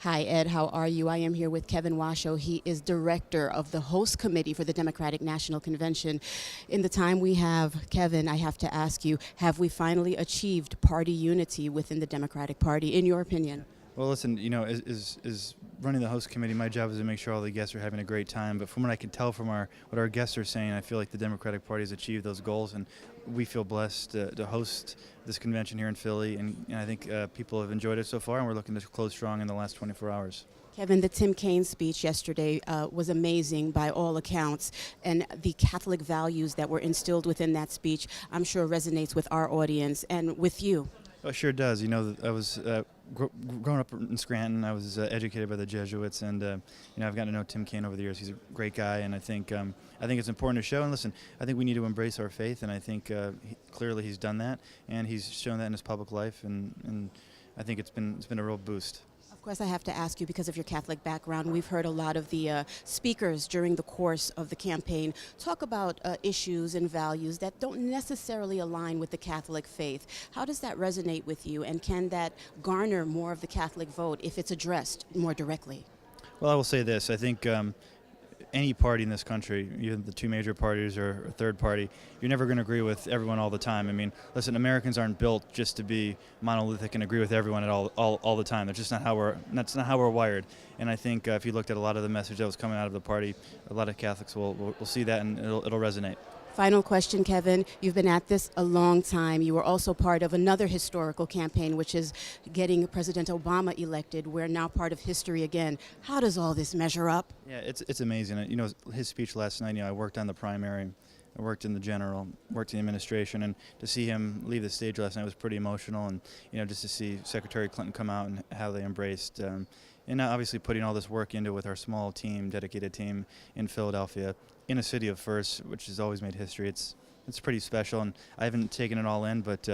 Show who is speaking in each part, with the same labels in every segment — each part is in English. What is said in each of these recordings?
Speaker 1: Hi, Ed. How are you? I am here with Kevin Washo. He is director of the host committee for the Democratic National Convention. In the time we have, Kevin, I have to ask you, have we finally achieved party unity within the Democratic Party, in your opinion?
Speaker 2: Well, listen, as running the host committee, my job is to make sure all the guests are having a great time. But from what I can tell from what our guests are saying, I feel like the Democratic Party has achieved those goals, and we feel blessed to host this convention here in Philly. And I think people have enjoyed it so far, and we're looking to close strong in the last 24 hours.
Speaker 1: Kevin, the Tim Kaine speech yesterday was amazing by all accounts, and the Catholic values that were instilled within that speech, I'm sure resonates with our audience and with you.
Speaker 2: Oh, it sure does. I was growing up in Scranton. I was educated by the Jesuits, and I've gotten to know Tim Kaine over the years. He's a great guy, and I think it's important to show. And listen, I think we need to embrace our faith, and I think clearly he's done that, and he's shown that in his public life, and I think it's been a real boost.
Speaker 1: Of course, I have to ask you, because of your Catholic background, we've heard a lot of the speakers during the course of the campaign talk about issues and values that don't necessarily align with the Catholic faith. How does that resonate with you, and can that garner more of the Catholic vote if it's addressed more directly?
Speaker 2: Well, I will say this. I think any party in this country, either the two major parties or a third party, you're never going to agree with everyone all the time. I mean, listen, Americans aren't built just to be monolithic and agree with everyone at all the time. That's just not how we're wired. And I think if you looked at a lot of the message that was coming out of the party, a lot of Catholics will see that, and it'll resonate.
Speaker 1: Final question, Kevin. You've been at this a long time. You were also part of another historical campaign, which is getting President Obama elected. We're now part of history again. How does all this measure up?
Speaker 2: Yeah, it's amazing. His speech last night, I worked on the primary, I worked in the general, worked in the administration, and to see him leave the stage last night was pretty emotional. And, just to see Secretary Clinton come out and how they embraced, and obviously putting all this work into with our small team, dedicated team in Philadelphia, in a city of firsts, which has always made history. It's pretty special, and I haven't taken it all in, but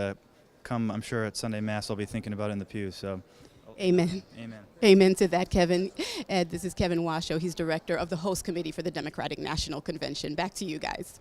Speaker 2: I'm sure at Sunday Mass I'll be thinking about it in the pew. So,
Speaker 1: amen.
Speaker 2: Amen.
Speaker 1: Amen to that, Kevin. Ed, this is Kevin Washo. He's director of the host committee for the Democratic National Convention. Back to you guys.